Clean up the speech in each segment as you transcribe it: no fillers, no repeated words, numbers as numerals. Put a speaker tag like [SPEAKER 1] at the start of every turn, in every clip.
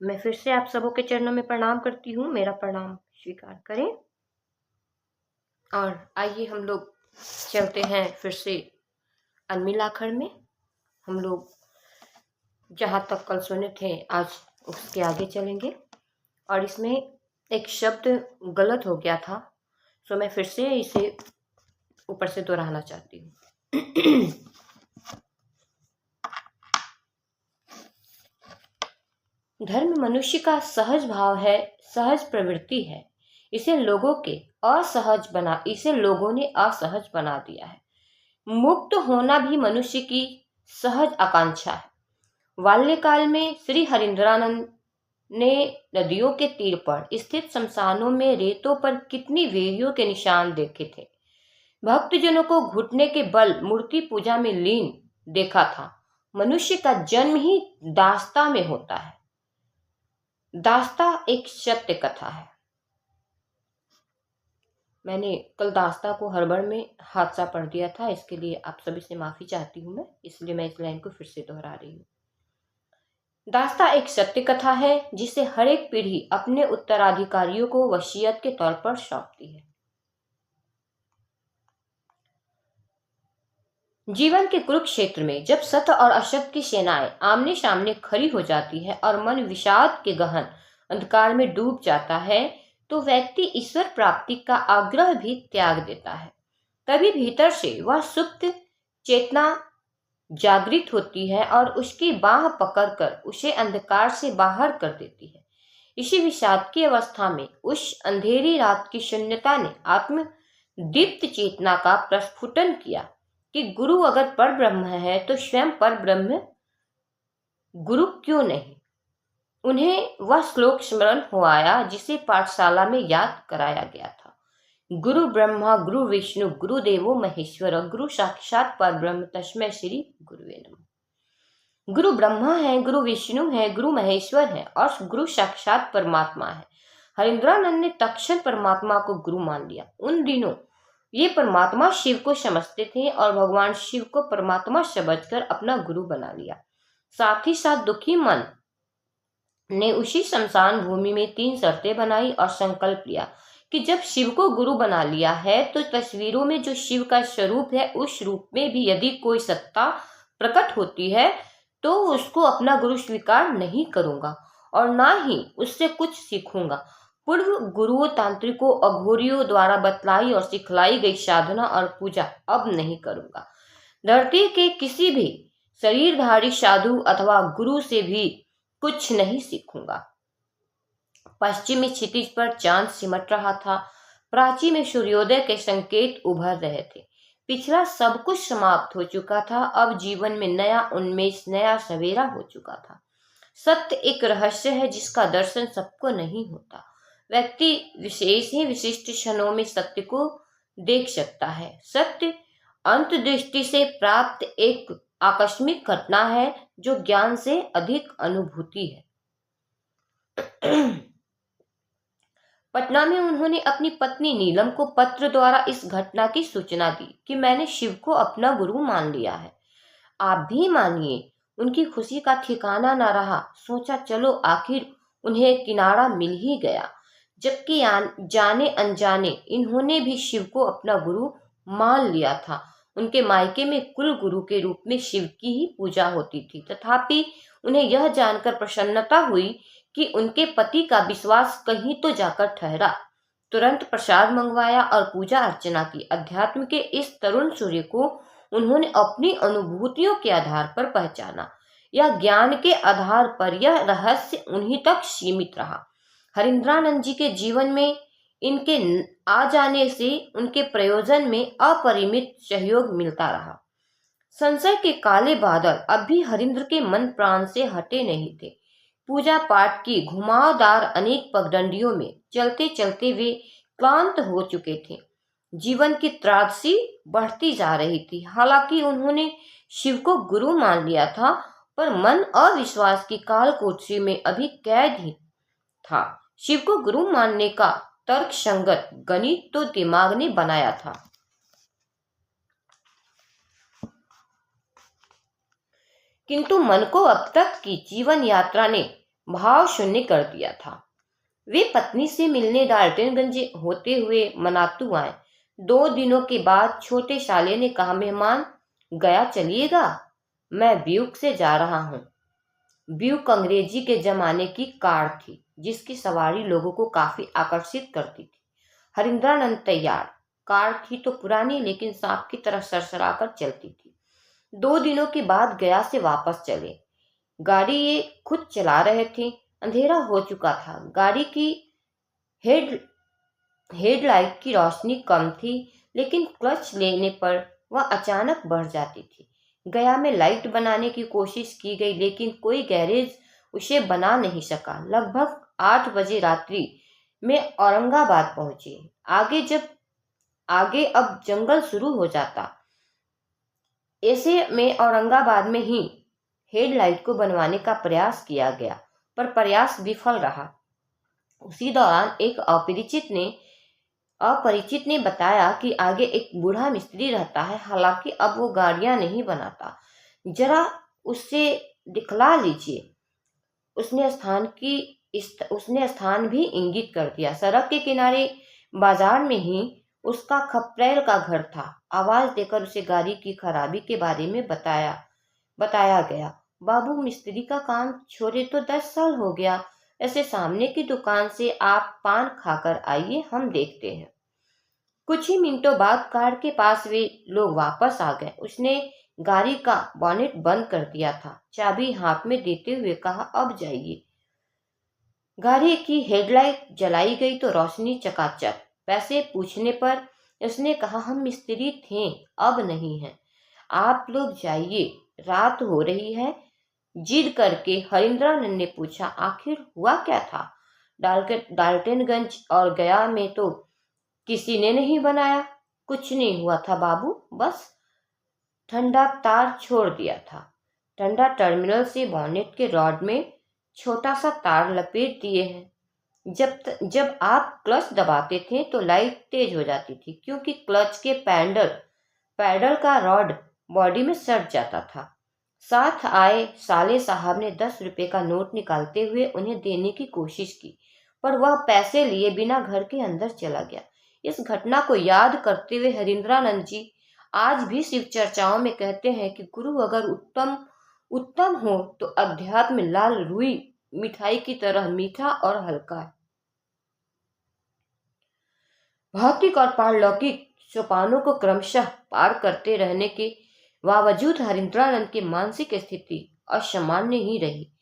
[SPEAKER 1] मैं फिर से आप सबों के चरणों में प्रणाम करती हूँ। मेरा प्रणाम स्वीकार करें और आइए हम लोग चलते हैं फिर से अलमीलाखड़ में। हम लोग जहाँ तक कल सुने थे आज उसके आगे चलेंगे और इसमें एक शब्द गलत हो गया था, तो मैं फिर से इसे ऊपर से दोहराना चाहती हूँ। धर्म मनुष्य का सहज भाव है, सहज प्रवृत्ति है। इसे लोगों ने असहज बना दिया है। मुक्त होना भी मनुष्य की सहज आकांक्षा है। बाल्यकाल में श्री हरिंद्रानंद ने नदियों के तीर पर स्थित शमशानों में रेतों पर कितनी वेदियों के निशान देखे थे। भक्तजनों को घुटने के बल मूर्ति पूजा में लीन देखा था। मनुष्य का जन्म ही दास्ता में होता है। दास्ता एक सत्य कथा है। मैंने कल दास्ता को हड़बड़ में हादसा पढ़ दिया था, इसके लिए आप सभी से माफी चाहती हूँ मैं, इसलिए मैं इस लाइन को फिर से दोहरा रही हूँ। दास्ता एक सत्य कथा है जिसे हर एक पीढ़ी अपने उत्तराधिकारियों को वसीयत के तौर पर सौंपती है। जीवन के कुरुक्षेत्र में जब सत्य और असत्य की सेनाएं आमने सामने खड़ी हो जाती है और मन विषाद के गहन अंधकार में डूब जाता है, तो व्यक्ति ईश्वर प्राप्ति का आग्रह भी त्याग देता है। तभी भीतर से वह सुप्त चेतना जागृत होती है और उसकी बाह पकड़कर उसे अंधकार से बाहर कर देती है। इसी विषाद की अवस्था में उस अंधेरी रात की शून्यता ने आत्म दीप्त चेतना का प्रस्फुटन किया कि गुरु अगर पर ब्रह्म है तो स्वयं पर ब्रह्म गुरु क्यों नहीं। उन्हें वह श्लोक स्मरण हो आया जिसे पाठशाला में याद कराया गया था। गुरु ब्रह्मा गुरु विष्णु गुरु देवो महेश्वर गुरु साक्षात पर ब्रह्म तस्मै श्री गुरुवे नमः। गुरु ब्रह्मा है, गुरु विष्णु है, गुरु महेश्वर है और गुरु साक्षात परमात्मा है। हरिंद्रानंद ने तक्षण परमात्मा को गुरु मान लिया। उन दिनों ये परमात्मा शिव को समझते थे और भगवान शिव को परमात्मा समझकर अपना गुरु बना लिया। साथ ही साथ दुखी मन ने उसी शमशान भूमि में 3 शर्तें बनाई और संकल्प लिया कि जब शिव को गुरु बना लिया है तो तस्वीरों में जो शिव का स्वरूप है उस रूप में भी यदि कोई सत्ता प्रकट होती है तो उसको अपना गुरु स्वीकार नहीं करूंगा और ना ही उससे कुछ सीखूंगा। पूर्व गुरुओं तांत्रिकों अघोरियों द्वारा बतलाई और सिखलाई गई साधना और पूजा अब नहीं करूंगा। धरती के किसी भी शरीरधारी साधु अथवा गुरु से भी कुछ नहीं सीखूंगा। पश्चिमी क्षितिज पर चांद सिमट रहा था। प्राची में सूर्योदय के संकेत उभर रहे थे। पिछला सब कुछ समाप्त हो चुका था। अब जीवन में नया उन्मेष, नया सवेरा हो चुका था। सत्य एक रहस्य है जिसका दर्शन सबको नहीं होता। व्यक्ति विशेष ही विशिष्ट क्षणों में सत्य को देख सकता है। सत्य अंतर्दृष्टि से प्राप्त एक आकस्मिक घटना है जो ज्ञान से अधिक अनुभूति है। पटना में उन्होंने अपनी पत्नी नीलम को पत्र द्वारा इस घटना की सूचना दी कि मैंने शिव को अपना गुरु मान लिया है, आप भी मानिए। उनकी खुशी का ठिकाना न रहा। सोचा चलो आखिर उन्हें किनारा मिल ही गया। जबकि जाने अनजाने इन्होंने भी शिव को अपना गुरु मान लिया था। उनके मायके में कुल गुरु के रूप में शिव की ही पूजा होती थी। तथापि उन्हें यह जानकर प्रसन्नता हुई कि उनके पति का विश्वास कहीं तो जाकर ठहरा। तुरंत प्रसाद मंगवाया और पूजा अर्चना की। अध्यात्म के इस तरुण सूर्य को उन्होंने अपनी अनुभूतियों के आधार पर पहचाना या ज्ञान के आधार पर यह रहस्य उन्हीं तक सीमित रहा। हरिंद्रानंद जी के जीवन में इनके आ जाने से उनके प्रयोजन में अपरिमित सहयोग मिलता रहा। संशय के काले बादल अब भी हरिंद्र के मन प्राण से हटे नहीं थे। पूजा पाठ की घुमावदार अनेक पगडंडियों में चलते चलते वे क्लांत हो चुके थे। जीवन की त्रासदी बढ़ती जा रही थी। हालांकि उन्होंने शिव को गुरु मान लिया था, पर मन अविश्वास की काल कोठरी में अभी कैद ही था। शिव को गुरु मानने का तर्क संगत गणित तो दिमाग ने बनाया था, किंतु मन को अब तक की जीवन यात्रा ने भाव शून्य कर दिया था। वे पत्नी से मिलने डाल्टनगंज होते हुए मनातू आए। 2 दिनों के बाद छोटे साले ने कहा, मेहमान गया चलिएगा, मैं ब्यूक से जा रहा हूँ। ब्यूक अंग्रेजी के जमाने की कार थी जिसकी सवारी लोगों को काफी आकर्षित करती थी। हरिंद्रानंद तैयार। कार थी तो पुरानी, लेकिन सांप की तरह सरसरा कर चलती थी। 2 दिनों के बाद गया से वापस चले। गाड़ी ये खुद चला रहे थे। अंधेरा हो चुका था। गाड़ी की हेड हेडलाइट की रोशनी कम थी, लेकिन क्लच लेने पर वह अचानक बढ़ जाती थी। गया में लाइट बनाने की कोशिश की गई, लेकिन कोई गैरेज उसे बना नहीं सका। लगभग 8 बजे रात्रि में औरंगाबाद पहुंचे। आगे अब जंगल शुरू हो जाता। ऐसे में औरंगाबाद में ही हेडलाइट को बनवाने का प्रयास किया गया, पर प्रयास विफल रहा। उसी दौरान एक अपरिचित ने बताया कि आगे एक बूढ़ा मिस्त्री रहता है। हालांकि अब वो गाड़ियां नहीं बनाता। जरा उससे दिखला लीजिए। उसने स्थान भी इंगित कर दिया। सड़क के किनारे बाजार में ही उसका खपरेल का घर था। आवाज देकर उसे गाड़ी की खराबी के बारे में बताया गया। बाबू, मिस्त्री का काम छोड़े तो 10 साल हो गया। ऐसे सामने की दुकान से आप पान खाकर आइए, हम देखते हैं। कुछ ही मिनटों बाद कार के पास वे लोग वापस आ गए। उसने गाड़ी का बॉनेट बंद कर दिया था। चाबी हाथ में देते हुए कहा, अब जाइए। गाड़ी की हेडलाइट जलाई गई तो रोशनी चकाचक। पैसे पूछने पर उसने कहा, हम मिस्त्री थे, अब नहीं है, आप लोग जाइए, रात हो रही है। जिद करके हरिंद्रानंद ने पूछा, आखिर हुआ क्या था? डाल्टनगंज और गया में तो किसी ने नहीं बनाया। कुछ नहीं हुआ था बाबू, बस ठंडा तार छोड़ दिया था। ठंडा टर्मिनल से बॉनेट के रॉड में छोटा सा तार लपेट दिए हैं। जब आप क्लच दबाते थे तो लाइट तेज हो जाती थी, क्योंकि क्लच के पैडल का रॉड बॉडी में सट जाता था। साथ आए साले साहब ने 10 रुपए का नोट निकालते हुए उन्हें देने की कोशिश की, पर वह पैसे लिए बिना घर के अंदर चला गया। इस घटना को याद करते हुए हरिंद्रानंद जी आज भी शिव चर्चाओं में कहते हैं कि गुरु अगर उत्तम हो तो अध्यात्म लाल रुई मिठाई की तरह मीठा और हल्का है। भौतिक और पारलौकिक सोपानों को क्रमशः पार करते रहने के बावजूद हरिंद्रानंद की मानसिक स्थिति असामान्य ही रही।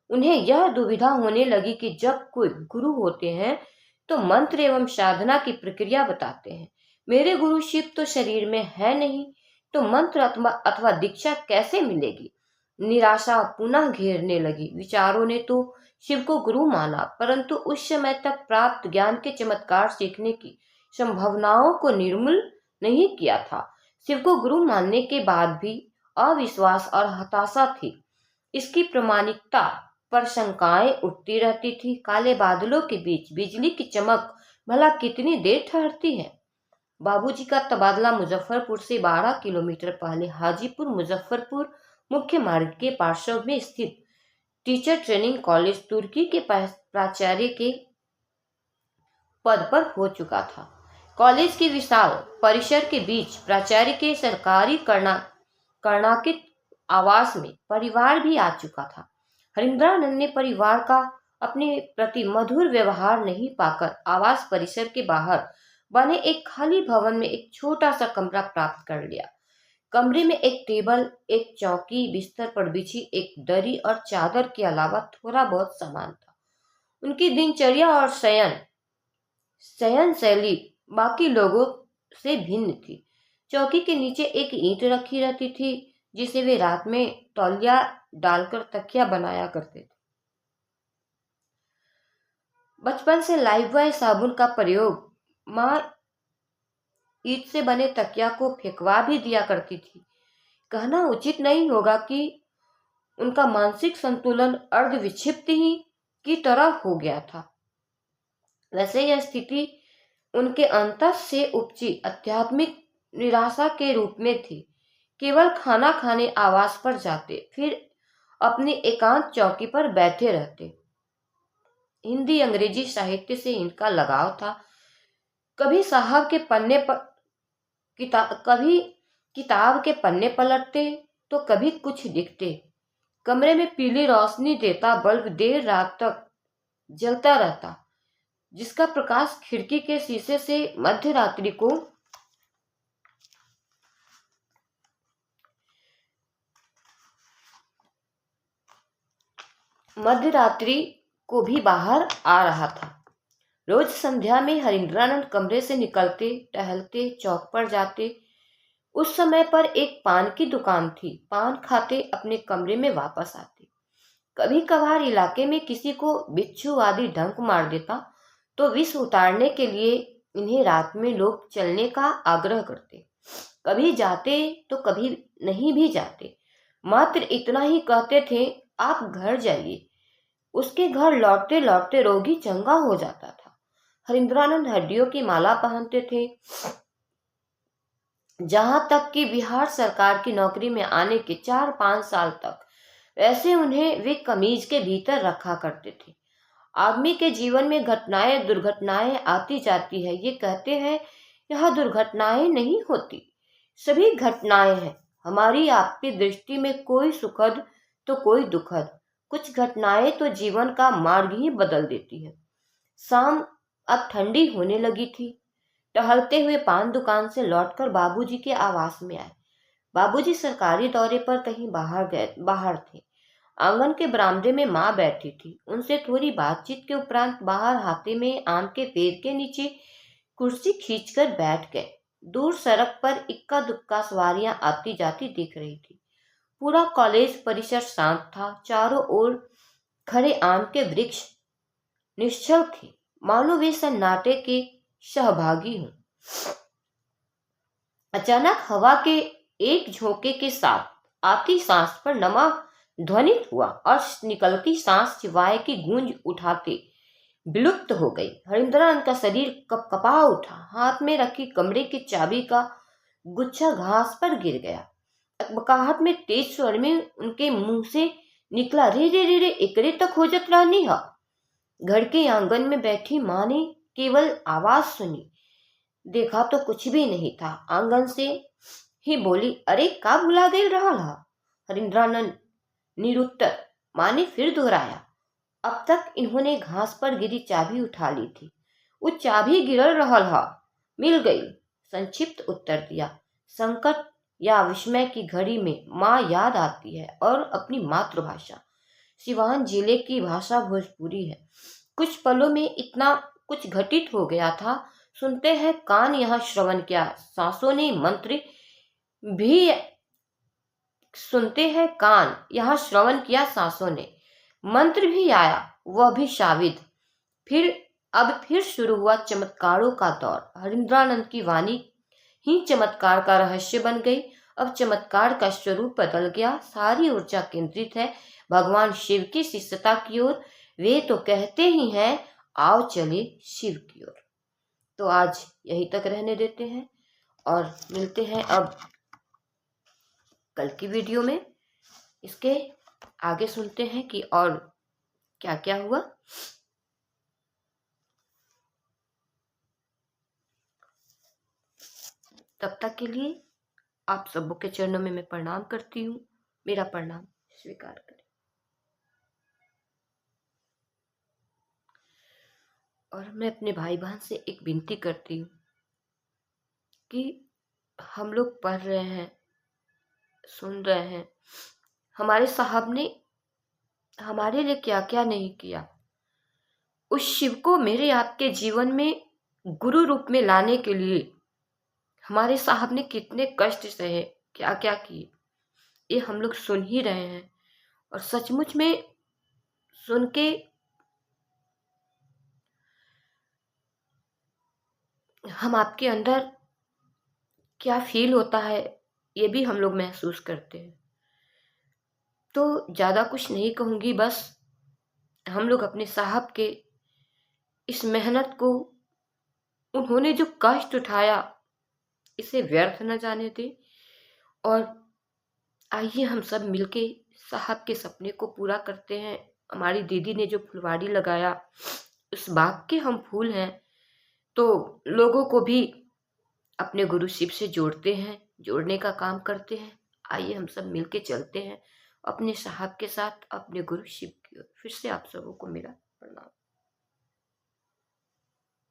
[SPEAKER 1] उन्हें यह दुविधा होने लगी कि जब कोई गुरु होते हैं तो मंत्र एवं साधना की प्रक्रिया बताते हैं। मेरे गुरु शिव तो शरीर में है नहीं, तो मंत्र अथवा दीक्षा कैसे मिलेगी? निराशा पुनः घेरने लगी। विचारों ने तो शिव को गुरु माना, परंतु उस समय तक प्राप्त ज्ञान के चमत्कार सीखने की संभावनाओं को निर्मूल नहीं किया था। शिव को गुरु मानने के बाद भी अविश्वास और हताशा थी। इसकी प्रामाणिकता पर शंकाएं उठती रहती थी। काले बादलों के बीच बिजली की चमक भला कितनी देर ठहरती है? बाबूजी का तबादला मुजफ्फरपुर से 12 किलोमीटर पहले हाजीपुर मुजफ्फरपुर मुख्य मार्ग के पार्श्व में स्थित टीचर ट्रेनिंग कॉलेज तुर्की के प्राचार्य के पद पर हो चुका था। कॉलेज के विशाल परिसर के बीच प्राचार्य के सरकारी कर्णाकित आवास में परिवार भी आ चुका था। हरिंद्रानंद ने परिवार का अपने प्रति मधुर व्यवहार नहीं पाकर आवास परिसर के बाहर बने एक खाली भवन में एक छोटा सा कमरा प्राप्त कर लिया। कमरे में एक टेबल, एक चौकी, बिस्तर पर बिछी एक दरी और चादर के अलावा थोड़ा बहुत सामान था। उनकी दिनचर्या और शयन शैली बाकी लोगों से भिन्न थी। चौकी के नीचे एक ईंट रखी रहती थी, जिसे वे रात में तौलिया डालकर तकिया बनाया करते थे। बचपन से लाइफबॉय साबुन का प्रयोग माँ ईंट से बने तकिया को फेंकवा भी दिया करती थी। कहना उचित नहीं होगा कि उनका मानसिक संतुलन अर्ध विक्षिप्त ही की तरह हो गया था। वैसे यह स्थिति उनके अंतर से उपजी आध्यात्मिक निराशा के रूप में थी। केवल खाना खाने आवास पर जाते, फिर अपनी एकांत चौकी पर बैठे रहते। हिंदी अंग्रेजी साहित्य से इनका लगाव था। कभी साहब के पन्ने पर कभी किताब के पन्ने पलटते तो कभी कुछ लिखते। कमरे में पीली रोशनी देता बल्ब देर रात तक जलता रहता, जिसका प्रकाश खिड़की के शीशे से मध्यरात्रि को भी बाहर आ रहा था। रोज संध्या में हरिंद्रानंद कमरे से निकलते, टहलते, चौक पर जाते। उस समय पर एक पान की दुकान थी। पान खाते अपने कमरे में वापस आते। कभी कभार इलाके में किसी को बिच्छू आदि डंक मार देता तो विष उतारने के लिए इन्हें रात में लोग चलने का आग्रह करते। कभी जाते तो कभी नहीं भी जाते, मात्र इतना ही कहते थे, आप घर जाइए। उसके घर लौटते लौटते रोगी चंगा हो जाता था। हरिंद्रानंद हड्डियों की माला पहनते थे। जहां तक कि बिहार सरकार की नौकरी में आने के 4-5 साल तक वैसे उन्हें वे कमीज के भीतर रखा करते थे। आदमी के जीवन में घटनाएं दुर्घटनाएं आती जाती है। ये कहते हैं यह दुर्घटनाएं नहीं होती, सभी घटनाएं हैं। हमारी आपकी दृष्टि में कोई सुखद तो कोई दुखद, कुछ घटनाएं तो जीवन का मार्ग ही बदल देती है। शाम अब ठंडी होने लगी थी। टहलते हुए पान दुकान से लौटकर बाबूजी के आवास में आए। बाबूजी सरकारी दौरे पर कहीं बाहर थे। आंगन के बरामदे में माँ बैठी थी। उनसे थोड़ी बातचीत के उपरांत बाहर हाथे में आम के पेड़ के नीचे कुर्सी खींचकर बैठ गए। दूर सड़क पर इक्का दुक्का सवारियां आती जाती दिख रही थी। पूरा कॉलेज परिसर शांत था। चारों ओर खड़े आम के वृक्ष निश्चल थे, मानो वे सन्नाटे के सहभागी हों। अचानक हवा के एक झोंके के साथ आती सांस पर नमा ध्वनित हुआ और निकलती सांस सिवाय की गूंज उठाते विलुप्त हो गई। हरिंद्रानंद का शरीर कपकपा उठा। हाथ में रखी कमरे की चाबी का गुच्छा घास पर गिर गया। अकबकाहट में तेज स्वर में उनके मुंह से निकला, रे रे रे रे, एकरे तक खोजत रहनी है। घर के आंगन में बैठी माँ ने केवल आवाज सुनी, देखा तो कुछ भी नहीं था। आंगन से ही बोली, अरे का भुला गई रहा। हरिंद्रानंद निरुत्तर। माँ ने फिर दोहराया। अब तक इन्होंने घास पर गिरी चाबी उठा ली थी। वो चाबी गिरल रहल हा, मिल गई, संक्षिप्त उत्तर दिया। संकट या विस्मय की घड़ी में माँ याद आती है और अपनी मातृभाषा सिवान जिले की भाषा भोजपुरी है। कुछ पलों में इतना कुछ घटित हो गया था। सुनते हैं कान, यहाँ श्रवण किया सांसों ने मंत्र भी सुनते हैं कान, यहाँ श्रवण किया सांसों ने, मंत्र भी आया, वह भी शाविद। अब फिर शुरू हुआ चमत्कारों का दौर। हरिंद्रानंद की वाणी ही चमत्कार का रहस्य बन गई। अब चमत्कार का स्वरूप बदल गया। सारी ऊर्जा केंद्रित है भगवान शिव की शिष्यता की ओर। वे तो कहते ही हैं, आओ चले शिव की ओर। तो आज यहीं तक रहने देते हैं और मिलते हैं अब कल की वीडियो में। इसके आगे सुनते हैं कि और क्या क्या हुआ। तब तक के लिए आप सबों के चरणों में मैं प्रणाम करती हूँ। मेरा प्रणाम स्वीकार करें। और मैं अपने भाई बहन से एक विनती करती हूँ कि हम लोग पढ़ रहे हैं, सुन रहे हैं, हमारे साहब ने हमारे लिए क्या क्या नहीं किया। उस शिव को मेरे आपके जीवन में गुरु रूप में लाने के लिए हमारे साहब ने कितने कष्ट सहे, क्या क्या किए, ये हम लोग सुन ही रहे हैं। और सचमुच में सुन के हम आपके अंदर क्या फील होता है ये भी हम लोग महसूस करते हैं। तो ज़्यादा कुछ नहीं कहूँगी, बस हम लोग अपने साहब के इस मेहनत को, उन्होंने जो कष्ट उठाया, इसे व्यर्थ न जाने दें। और आइए हम सब मिलके साहब के सपने को पूरा करते हैं। हमारी दीदी ने जो फुलवाड़ी लगाया, उस बाग के हम फूल हैं। तो लोगों को भी अपने गुरु शिव से जोड़ते हैं, जोड़ने का काम करते हैं। आइए हम सब मिलके चलते हैं अपने साहब के साथ, अपने गुरु शिव की ओर। फिर से आप सबों को मेरा प्रणाम।